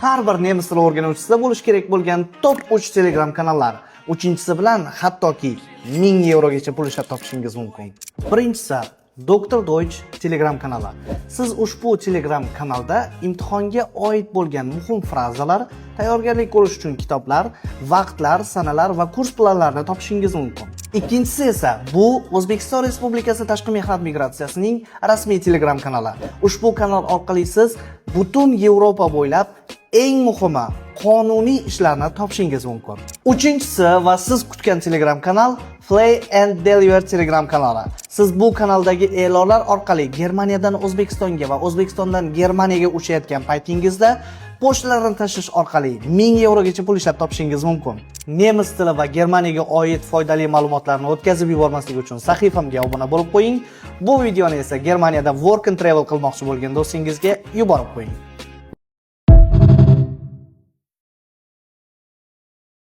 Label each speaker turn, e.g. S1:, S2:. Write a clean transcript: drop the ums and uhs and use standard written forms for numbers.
S1: Har bir nemis tili o'rganuvchisida bo'lish kerak bo'lgan top 3 Telegram kanallar. Uchinchisi bilan hattoki 1000 yevrogacha pul ishlab topishingiz mumkin. Birinchisi Dr. Deutsch Telegram kanali. Siz ushbu Telegram kanalda imtihonga oid bo'lgan muhim frazalar, tayyorgarlik ko'rish uchun kitoblar, vaqtlar, sanalar va kurs planlarini topishingiz mumkin. Ikkinchisi esa bu O'zbekiston Respublikasi Tashqi mehnat migratsiyasining rasmiy Telegram kanali. Ushbu kanal orqali siz butun Yevropa bo'ylab eng muhimi qonuniy ishlarni topishingiz mumkin. Uchinchisi va siz kutgan Telegram kanal Play and Deliver Telegram kanali. Siz bu kanaldagi e'lonlar orqali Germaniyadan O'zbekistonga va O'zbekistondan Germaniyaga uchayotgan paytingizda pochtalarni tashish orqali 1000 yevrogacha pul ishlab topishingiz mumkin. Nemis tili va Germaniyaga oid foydali ma'lumotlarni o'tkazib yubormaslik uchun sahifamga obuna bo'lib qo'ying. Bu videoni esa Germaniyada work and travel qilmoqchi bo'lgan do'stingizga yuborib qo'ying.